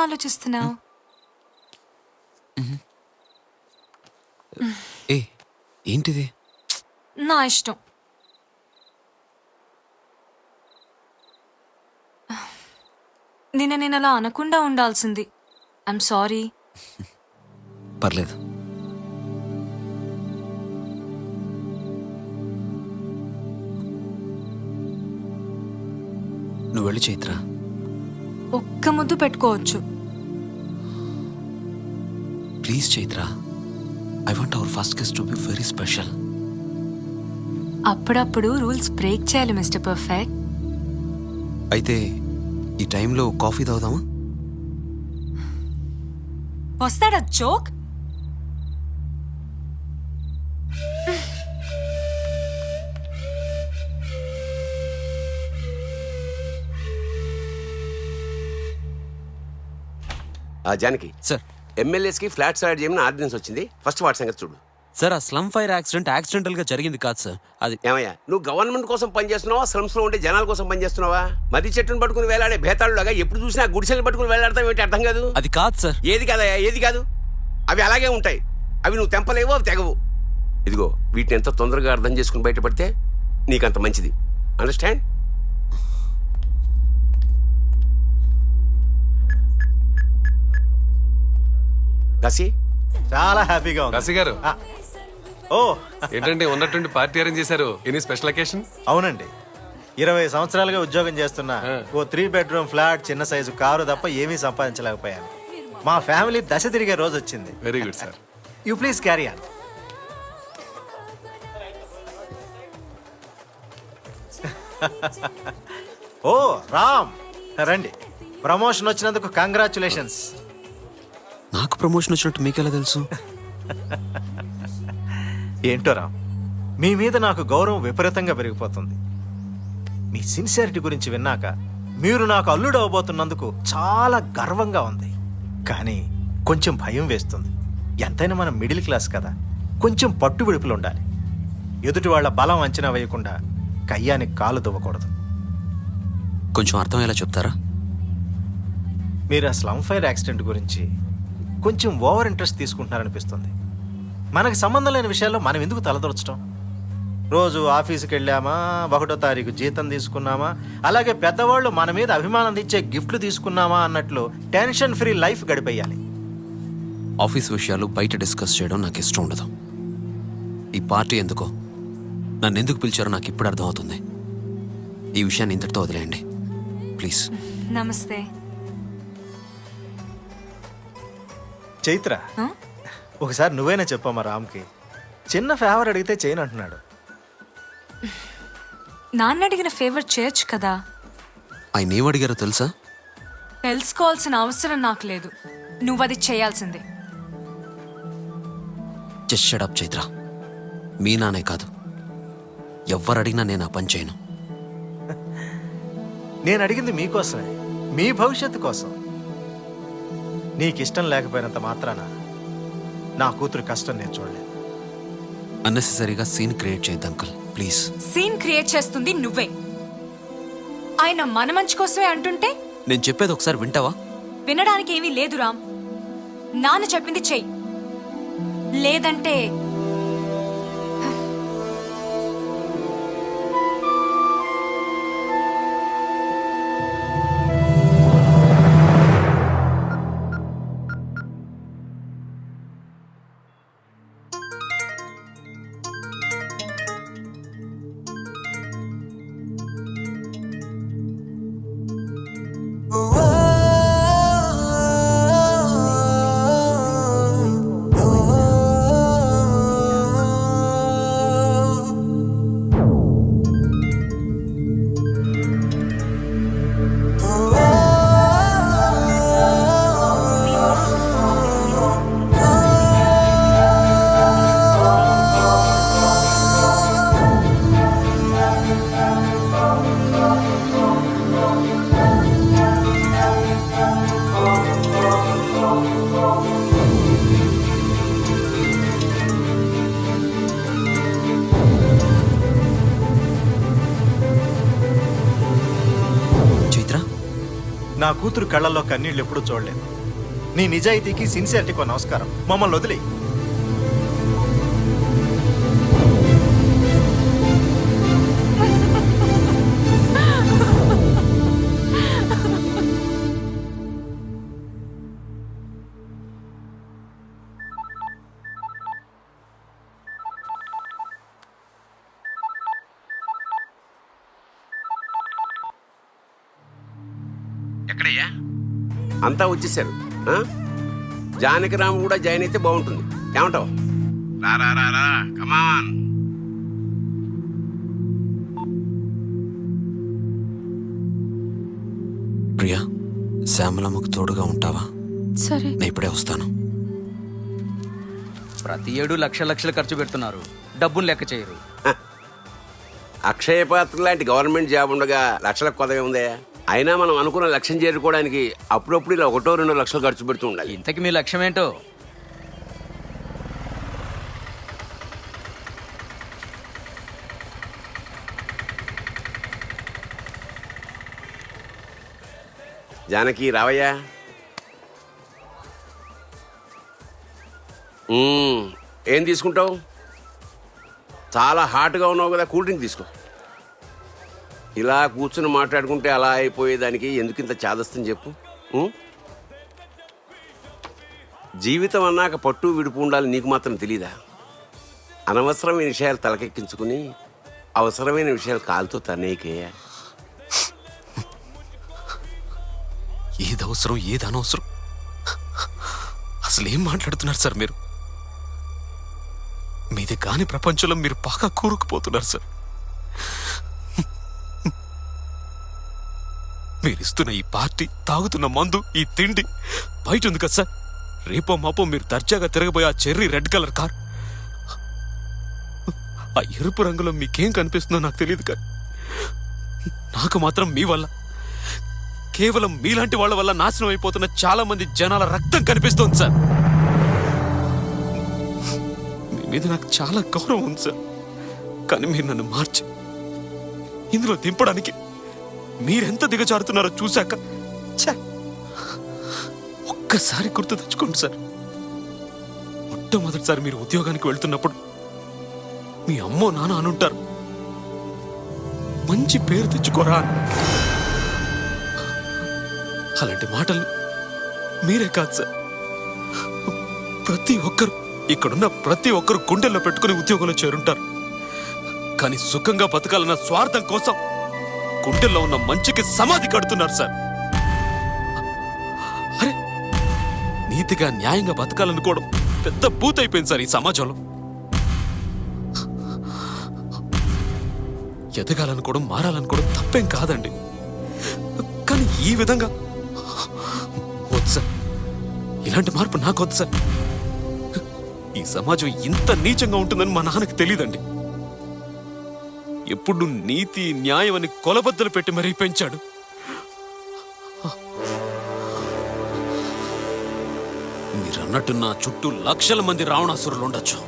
ఆలోచిస్తున్నావు? ఏ ఏంటిది? నా ఇష్టం. నేను అలా అనకుండా ఉండాల్సింది. I'm sorry. పర్లేదు. నువ్వు వెళ్ళి చైత్ర. ఒక్క ముద్దు పెట్టుకోవచ్చు. Please Chaitra, I want our first kiss to be very special. అప్పుడప్పుడు రూల్స్ బ్రేక్ చేయాలి మిస్టర్ పర్ఫెక్ట్. అయితే ఈ టైంలో కాఫీ తాగుదామా? వస్తాడా జోక్? జానకి సార్, ఎమ్మెల్యేస్కి ఫ్లాట్స్ యాడ్ చేయమని ఆర్డినెన్స్ వచ్చింది. ఫస్ట్ వాటి సంగతి చూడు. సార్, ఆ స్లమ్ ఫైర్ యాక్సిడెంటల్ గా జరిగింది కాదు సార్. అది ఏమయ్యా, నువ్వు గవర్నమెంట్ కోసం పనిచేస్తున్నావా, స్లమ్స్ లో ఉండే జనాల కోసం పనిచేస్తున్నావా? మర్రి చెట్టును పట్టుకుని వేలాడే భేతాళులాగా ఎప్పుడు చూసినా గుడిసెలు పట్టుకుని వేలాడతావు ఏంటి? అర్థం కాదు. అది కాదు సార్. ఏది కాదయ్యా, ఏది కాదు. అవి అలాగే ఉంటాయి. అవి నువ్వు తెంపలేవు, అవి తెగవు. ఇదిగో, వీటిని ఎంత తొందరగా అర్థం చేసుకుని బయటపడితే నీకంత మంచిది. అండర్స్టాండ్? కాశీ, చాలా హ్యాపీగా ఉంది. కాశీ గారు, ఓ ఏంటంటే ఉన్నటువంటి పార్టీ అరేంజ్ చేశారు. Any special occasion? అవునండి, 20 సంవత్సరాలుగా ఉద్యోగం చేస్తున్నా. ఓ 3 బెడ్రూమ్ ఫ్లాట్, చిన్న సైజు కారు తప్ప ఏమీ సంపాదించలేకపోయాను. మా ఫ్యామిలీ దశ తిరిగే రోజు వచ్చింది. Very good sir. You please carry on. ఓ రామ్, రండి. ప్రమోషన్ వచ్చినందుకు కంగ్రాచులేషన్స్. నాకు ప్రమోషన్ వచ్చినట్టు మీకెలా తెలుసు? ఏంటో రామ్, మీ మీద నాకు గౌరవం విపరీతంగా పెరిగిపోతుంది. మీ సిన్సియారిటీ గురించి విన్నాక మీరు నాకు అల్లుడు అవబోతున్నందుకు చాలా గర్వంగా ఉంది. కానీ కొంచెం భయం వేస్తుంది. ఎంతైనా మనం మిడిల్ క్లాస్ కదా, కొంచెం పట్టు విడుపులు ఉండాలి. ఎదుటి వాళ్ళ బలం అంచనా వేయకుండా కయ్యానికి కాలు దువ్వకూడదు. కొంచెం అర్థమయ్యేలా చెప్తారా? మీరు ఆ స్లమ్ ఫైర్ యాక్సిడెంట్ గురించి కొంచెం ఓవర్ ఇంట్రెస్ట్ తీసుకుంటున్నారనిపిస్తుంది. మనకు సంబంధం లేని విషయాల్లో మనం ఎందుకు తలదొరచడం? రోజు ఆఫీసుకి వెళ్ళామా, 1వ తారీఖు జీతం తీసుకున్నామా, అలాగే పెద్దవాళ్ళు మన మీద అభిమానం ఇచ్చే గిఫ్ట్లు తీసుకున్నామా అన్నట్లు టెన్షన్ ఫ్రీ లైఫ్ గడిపేయాలి. ఆఫీస్ విషయాలు బయట డిస్కస్ చేయడం నాకు ఇష్టం ఉండదు. ఈ పార్టీ ఎందుకో, నన్ను ఎందుకు పిలిచారో నాకు ఇప్పుడు అర్థమవుతుంది. ఈ విషయాన్ని ఇంతటితో వదిలేయండి ప్లీజ్. నమస్తే చైత్ర, ఒకసారి నువ్వైనా చెప్పమ్మా రామ్కి. చిన్న ఫేవర్ అడిగితే చేయను అంటున్నాడు. నాన్న అడిగిన ఫేవర్ చేయొచ్చు కదా. ఆయన ఏం అడిగారో తెలుసా? తెలుసుకోవాల్సిన అవసరం నాకు లేదు. నువ్వది చేయాల్సిందే. Just shut up Chaitra. మీ నానే కాదు, ఎవరు అడిగినా నేను ఆ పని చేయను. నేను అడిగింది మీకోసమే, మీ భవిష్యత్తు కోసం. నీకిష్టం లేకపోయినంత మాత్రాన నా కూతురు కష్టం నేను చూడలేదు. అన్నెసెసరీగా సీన్ క్రియేట్ చేయొద్దు అంకుల్ ప్లీజ్. సీన్ క్రియేట్ చేస్తుంది నువ్వే. ఆయన మన మంచి కోసమే అంటుంటే నేను చెప్పేది ఒకసారి వింటావా? వినడానికి ఏమీ లేదు రామ్. నాన్న చెప్పింది చెయ్యి, లేదంటే నా కూతురు కళ్ళల్లో కన్నీళ్ళు ఎప్పుడూ చూడలేదు. నీ నిజాయితీకి సిన్సియారిటీకో నమస్కారం. మమ్మల్ని వదిలే. ఎక్కడయ్యా? అంతా వచ్చేసారు. జానకిరామ్ కూడా జాయిన్ అయితే బాగుంటుంది. ఏమంటావు? రా కమాన్. ప్రియా, శ్యామలమ్మకు తోడుగా ఉంటావా? సరే. నేను ఇప్పుడే వస్తాను. ప్రతి ఏడు లక్షలు ఖర్చు పెడుతున్నారు, డబ్బులు లెక్క చేయరు. అక్షయ పాత్ర లాంటి గవర్నమెంట్ జాబ్ ఉండగా లక్షలకు కొదవే ఉందే. అయినా మనం అనుకున్న లక్ష్యం చేరుకోవడానికి అప్పుడప్పుడు ఇలా 1-2 లక్షలు ఖర్చు పెడుతూ ఉండాలి. ఇంతకి మీ లక్ష్యం ఏంటో? జానకి రావయ్యా. ఏం తీసుకుంటావు? చాలా హాట్గా ఉన్నావు కదా, కూల్ డ్రింక్ తీసుకో. ఇలా కూర్చుని మాట్లాడుకుంటే అలా అయిపోయేదానికి ఎందుకు ఇంత చాదస్తం చెప్పు. జీవితం అన్నాక పట్టు విడుపు ఉండాలి, నీకు మాత్రం తెలీదా? అనవసరమైన విషయాలు తలకెక్కించుకుని అవసరమైన విషయాలు కాలుతో తన్నేకేయ. ఏది అవసరం ఏది అనవసరం అసలు ఏం మాట్లాడుతున్నారు సార్ మీరు? మీది కాని ప్రపంచంలో మీరు బాగా కూరుకుపోతున్నారు సార్. మీరిస్తున్న ఈ పార్టీ, తాగుతున్న మందు, ఈ తిండి బయట ఉంది కదా సార్. రేపో మాపో మీరు దర్జాగా తిరగబోయే ఆ చెర్రీ రెడ్ కలర్ కార్, ఆ ఎరుపు రంగులో మీకేం కనిపిస్తుందో నాకు తెలియదు, కానీ నాకు మాత్రం మీ వల్ల, కేవలం మీలాంటి వాళ్ళ వల్ల నాశనం అయిపోతున్న చాలా మంది జనాల రక్తం కనిపిస్తోంది సార్. మీ మీద నాకు చాలా గౌరవం ఉంది సార్, కానీ మీరు నన్ను మార్చి ఇందులో దింపడానికి మీరెంత దిగజారుతున్నారో చూశాక ఒక్కసారి గుర్తు తెచ్చుకోండి సార్. మొట్టమొదటిసారి మీరు ఉద్యోగానికి వెళ్తున్నప్పుడు మీ అమ్మో నాన్న అనుంటారు, మంచి పేరు తెచ్చుకోరా అని. అలాంటి మాటలు మీరే కాదు సార్, ప్రతి ఒక్కరు, ఇక్కడున్న ప్రతి ఒక్కరు గుండెల్లో పెట్టుకుని ఉద్యోగంలో చేరుంటారు. కానీ సుఖంగా బతకాలన్న స్వార్థం కోసం గుండెల్లో ఉన్న మంచికి సమాధి కడుతున్నారు సార్. అరే, నీతిగా న్యాయంగా బతకాలనుకోవడం పెద్ద బూత్ అయిపోయింది సార్ ఈ సమాజంలో. ఎదగాలనుకోవడం, మారాలనుకోవడం తప్పేం కాదండి, కానీ ఈ విధంగా వద్దు సార్. ఇలాంటి మార్పు నాకు వద్దు సార్. ఈ సమాజం ఇంత నీచంగా ఉంటుందని మా నాన్నకి తెలియదండి. ఎప్పుడు నీతి న్యాయం అని కొలబద్దలు పెట్టి మరీ పెంచాడు. మీరన్నట్టు నా చుట్టూ లక్షల మంది రావణాసురులు ఉండొచ్చు,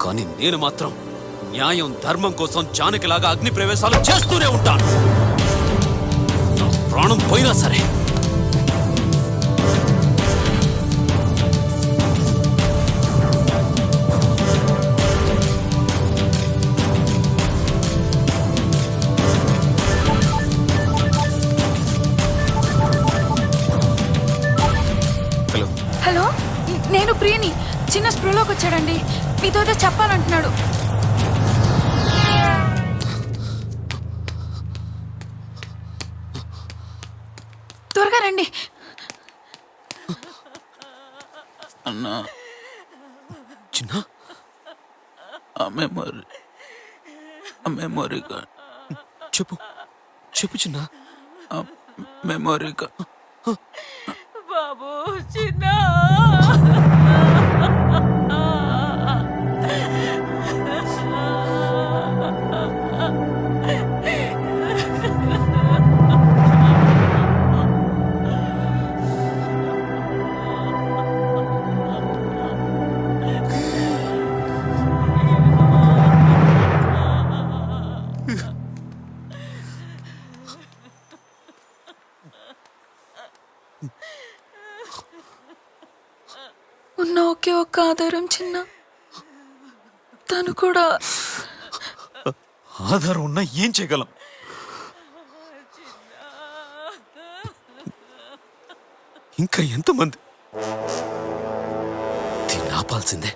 కానీ నేను మాత్రం న్యాయం ధర్మం కోసం జానకిలాగా అగ్ని ప్రవేశాలు చేస్తూనే ఉంటాను. నా ప్రాణం పోయినా సరే. హలో, నేను ప్రియని. చిన్న స్పృహలోకి వచ్చాడండి, మీతో ఏదో చెప్పాలంటున్నాడు. త్వరగా రండి. అన్నా, చిన్న ఆ మెమొరీ కార్డ్ చెప్పు చెప్పు చిన్న. ఆ మెమొరీ కార్డ్ బాబు, చిన్న ఉన్న ఒకే ఒక్క ఆధారం చిన్న. తను కూడా ఆధారం ఉన్నా ఏం చేయగలం? ఇంకా ఎంతమంది? దీన్ని ఆపాల్సిందే.